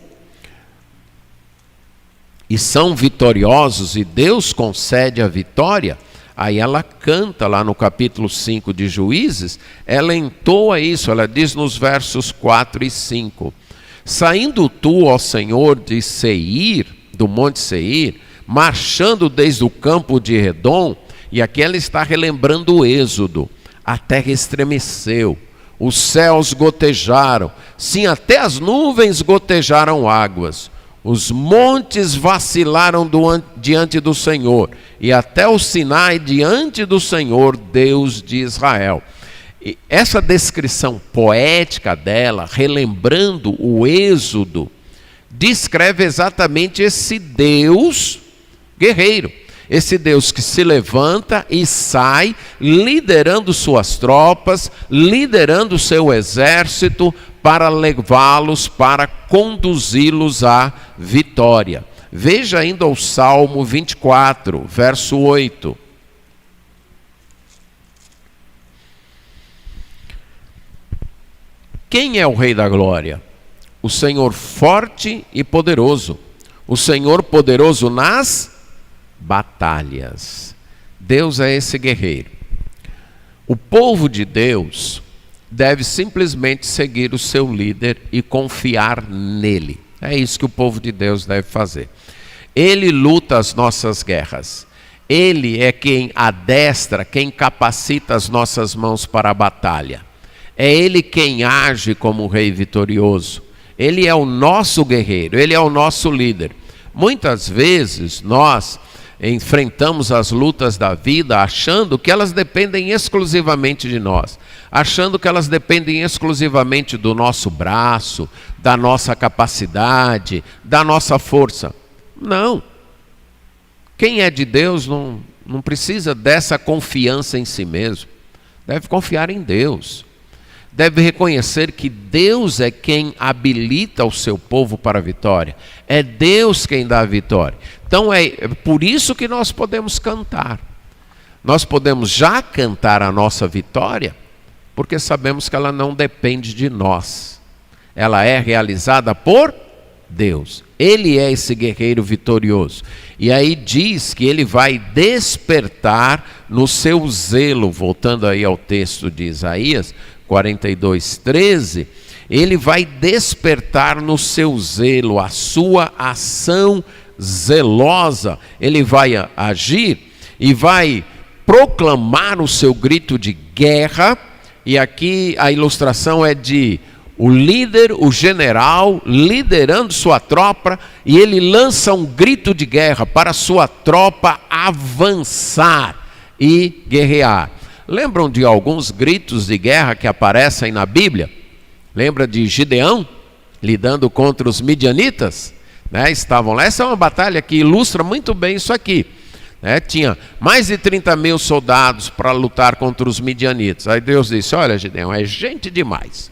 e são vitoriosos e Deus concede a vitória. Aí ela canta lá no capítulo 5 de Juízes, ela entoa isso, ela diz nos versos 4 e 5: saindo tu, ó Senhor, de Seir, do monte Seir, marchando desde o campo de Redom, e aqui ela está relembrando o Êxodo, a terra estremeceu, os céus gotejaram, sim, até as nuvens gotejaram águas, os montes vacilaram diante do Senhor, e até o Sinai diante do Senhor, Deus de Israel. E essa descrição poética dela, relembrando o Êxodo, descreve exatamente esse Deus guerreiro, esse Deus que se levanta e sai liderando suas tropas, liderando seu exército para levá-los, para conduzi-los à vitória. Veja ainda o Salmo 24, verso 8. Quem é o Rei da Glória? O Senhor forte e poderoso, o Senhor poderoso nas batalhas. Deus é esse guerreiro. O povo de Deus deve simplesmente seguir o seu líder e confiar nele. É isso que o povo de Deus deve fazer. Ele luta as nossas guerras. Ele é quem adestra, quem capacita as nossas mãos para a batalha. É Ele quem age como rei vitorioso. Ele é o nosso guerreiro, Ele é o nosso líder. Muitas vezes nós enfrentamos as lutas da vida achando que elas dependem exclusivamente de nós, achando que elas dependem exclusivamente do nosso braço, da nossa capacidade, da nossa força. Não. Quem é de Deus não precisa dessa confiança em si mesmo. Deve confiar em Deus. Deve reconhecer que Deus é quem habilita o seu povo para a vitória. É Deus quem dá a vitória. Então é por isso que nós podemos cantar. Nós podemos já cantar a nossa vitória, porque sabemos que ela não depende de nós. Ela é realizada por Deus. Ele é esse guerreiro vitorioso. E aí diz que ele vai despertar no seu zelo, voltando aí ao texto de Isaías 42:13, ele vai despertar no seu zelo, a sua ação zelosa. Ele vai agir e vai proclamar o seu grito de guerra. E aqui a ilustração é de o líder, o general, liderando sua tropa, e ele lança um grito de guerra para sua tropa avançar e guerrear. Lembram de alguns gritos de guerra que aparecem na Bíblia? Lembra de Gideão lidando contra os midianitas? Estavam lá. Essa é uma batalha que ilustra muito bem isso aqui. Tinha mais de 30 mil soldados para lutar contra os midianitas. Aí Deus disse: olha, Gideão, é gente demais.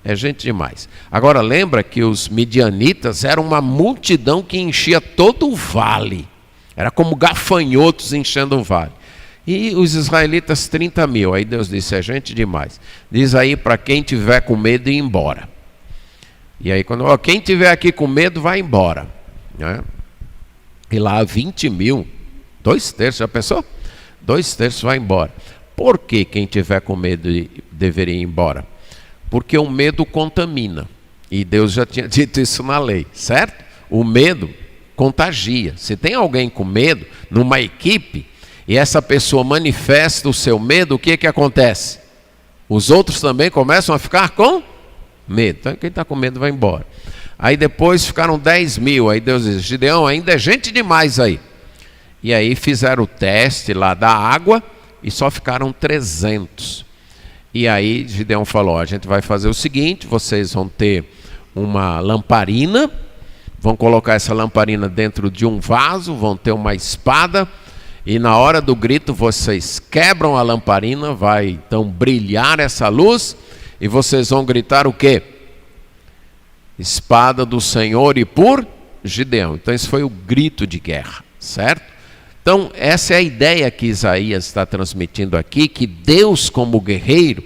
É gente demais. Agora lembra que os midianitas eram uma multidão que enchia todo o vale. Era como gafanhotos enchendo o vale. E os israelitas 30 mil. Aí Deus disse: é gente demais. Diz aí para quem tiver com medo ir embora. E aí quem tiver aqui com medo vai embora. E lá 20 mil, 2/3, já pensou? 2/3 vai embora. Por que quem tiver com medo deveria ir embora? Porque o medo contamina. E Deus já tinha dito isso na lei, certo? O medo contagia. Se tem alguém com medo numa equipe e essa pessoa manifesta o seu medo, o que acontece? Os outros também começam a ficar com medo. Então quem está com medo vai embora. Aí depois ficaram 10.000. Aí Deus diz: Gideão, ainda é gente demais aí. E aí fizeram o teste lá da água e só ficaram 300. E aí Gideão falou: a gente vai fazer o seguinte, vocês vão ter uma lamparina, vão colocar essa lamparina dentro de um vaso, vão ter uma espada, e na hora do grito vocês quebram a lamparina, vai então brilhar essa luz, e vocês vão gritar o quê? Espada do Senhor e por Gideão. Então esse foi o grito de guerra, certo? Então essa é a ideia que Isaías está transmitindo aqui, que Deus como guerreiro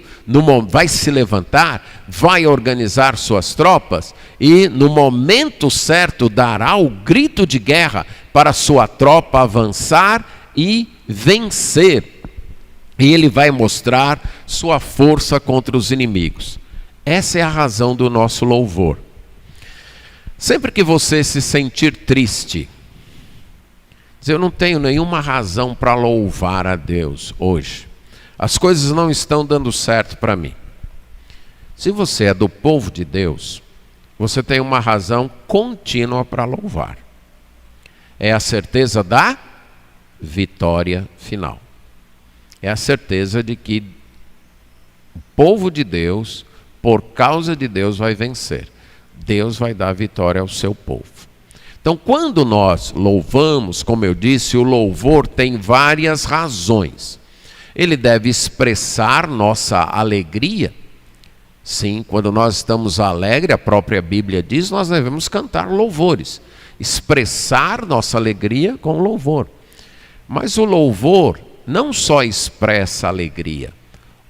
vai se levantar, vai organizar suas tropas e no momento certo dará o grito de guerra para sua tropa avançar e vencer. E ele vai mostrar sua força contra os inimigos. Essa é a razão do nosso louvor. Sempre que você se sentir triste, eu não tenho nenhuma razão para louvar a Deus hoje. As coisas não estão dando certo para mim. Se você é do povo de Deus, você tem uma razão contínua para louvar. É a certeza da vitória final. É a certeza de que o povo de Deus, por causa de Deus, vai vencer. Deus vai dar vitória ao seu povo. Então, quando nós louvamos, como eu disse, o louvor tem várias razões. Ele deve expressar nossa alegria. Sim, quando nós estamos alegres, a própria Bíblia diz, nós devemos cantar louvores. Expressar nossa alegria com louvor. Mas o louvor não só expressa alegria,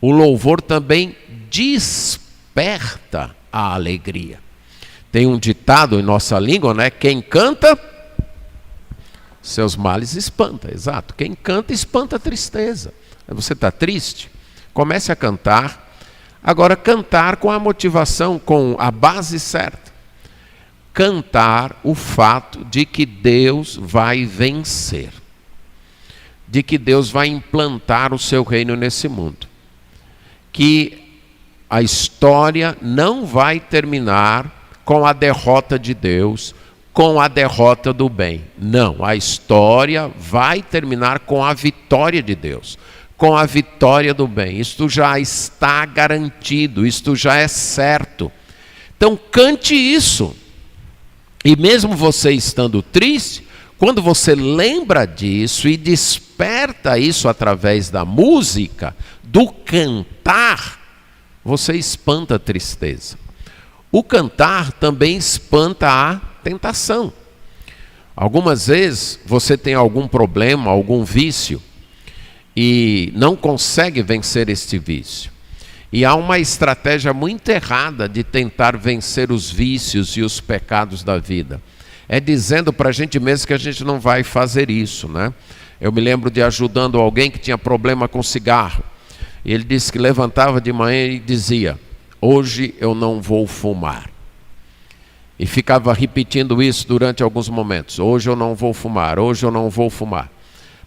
o louvor também desperta a alegria. Tem um ditado em nossa língua, né? Quem canta, seus males espanta. Exato. Quem canta, espanta a tristeza. Você está triste? Comece a cantar. Agora, cantar com a motivação, com a base certa. Cantar o fato de que Deus vai vencer. De que Deus vai implantar o seu reino nesse mundo. Que a história não vai terminar com a derrota de Deus, com a derrota do bem. Não, a história vai terminar com a vitória de Deus, com a vitória do bem. Isto já está garantido, isto já é certo. Então cante isso. E mesmo você estando triste, quando você lembra disso e desperta isso através da música, do cantar, você espanta a tristeza. O cantar também espanta a tentação. Algumas vezes você tem algum problema, algum vício e não consegue vencer este vício. E há uma estratégia muito errada de tentar vencer os vícios e os pecados da vida. É dizendo para a gente mesmo que a gente não vai fazer isso, né? Eu me lembro de ajudando alguém que tinha problema com cigarro. E ele disse que levantava de manhã e dizia: hoje eu não vou fumar. E ficava repetindo isso durante alguns momentos. Hoje eu não vou fumar, hoje eu não vou fumar.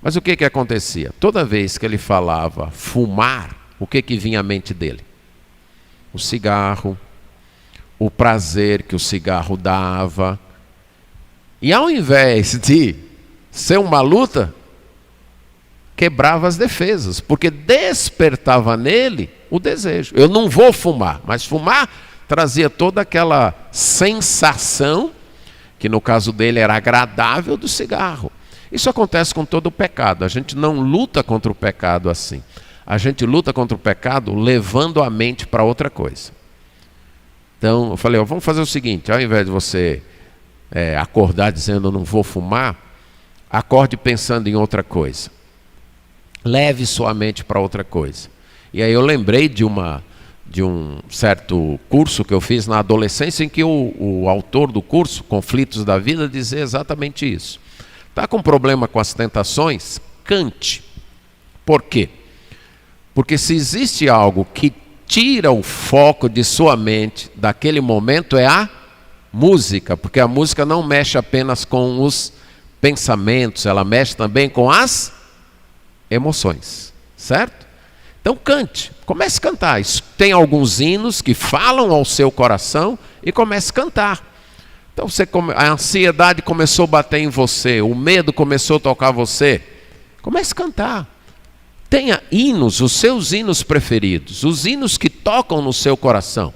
Mas o que acontecia? Toda vez que ele falava fumar, o que vinha à mente dele? O cigarro, o prazer que o cigarro dava. E ao invés de ser uma luta, quebrava as defesas, porque despertava nele o desejo. Eu não vou fumar, mas fumar trazia toda aquela sensação, que no caso dele era agradável, do cigarro. Isso acontece com todo o pecado. A gente não luta contra o pecado assim. A gente luta contra o pecado levando a mente para outra coisa. Então eu falei, vamos fazer o seguinte, ao invés de você acordar dizendo eu não vou fumar, acorde pensando em outra coisa. Leve sua mente para outra coisa. E aí eu lembrei de um certo curso que eu fiz na adolescência, em que o autor do curso, Conflitos da Vida, dizia exatamente isso. Está com problema com as tentações? Cante. Por quê? Porque se existe algo que tira o foco de sua mente daquele momento é a música, porque a música não mexe apenas com os pensamentos, ela mexe também com as emoções, certo? Então cante, comece a cantar. Tem alguns hinos que falam ao seu coração e comece a cantar. Então a ansiedade começou a bater em você, o medo começou a tocar você, comece a cantar. Tenha hinos, os seus hinos preferidos, os hinos que tocam no seu coração.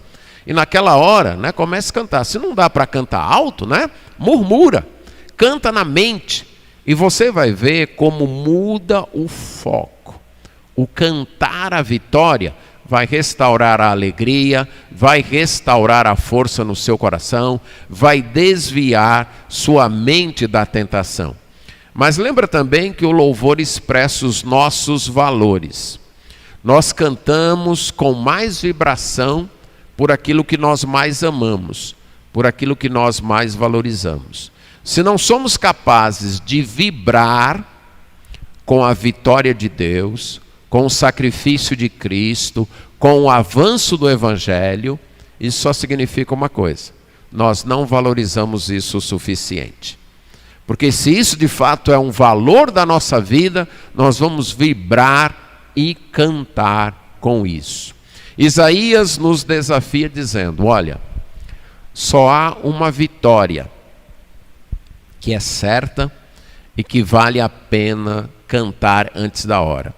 E naquela hora, né, comece a cantar. Se não dá para cantar alto, né, murmura, canta na mente. E você vai ver como muda o foco. O cantar a vitória vai restaurar a alegria, vai restaurar a força no seu coração, vai desviar sua mente da tentação. Mas lembra também que o louvor expressa os nossos valores. Nós cantamos com mais vibração por aquilo que nós mais amamos, por aquilo que nós mais valorizamos. Se não somos capazes de vibrar com a vitória de Deus, com o sacrifício de Cristo, com o avanço do Evangelho, isso só significa uma coisa: nós não valorizamos isso o suficiente. Porque se isso de fato é um valor da nossa vida, nós vamos vibrar e cantar com isso. Isaías nos desafia dizendo: olha, só há uma vitória que é certa e que vale a pena cantar antes da hora.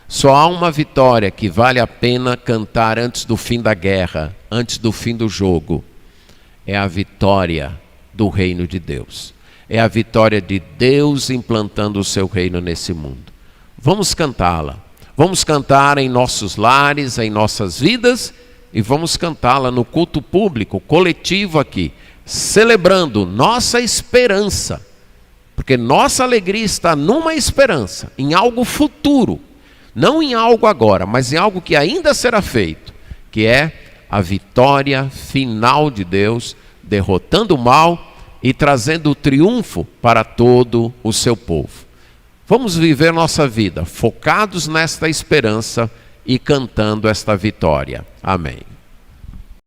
Só há uma vitória que vale a pena cantar antes do fim da guerra, antes do fim do jogo. É a vitória do reino de Deus. É a vitória de Deus implantando o seu reino nesse mundo. Vamos cantá-la. Vamos cantar em nossos lares, em nossas vidas, e vamos cantá-la no culto público, coletivo aqui, celebrando nossa esperança. Porque nossa alegria está numa esperança, em algo futuro. Não em algo agora, mas em algo que ainda será feito, que é a vitória final de Deus, derrotando o mal e trazendo o triunfo para todo o seu povo. Vamos viver nossa vida focados nesta esperança e cantando esta vitória. Amém.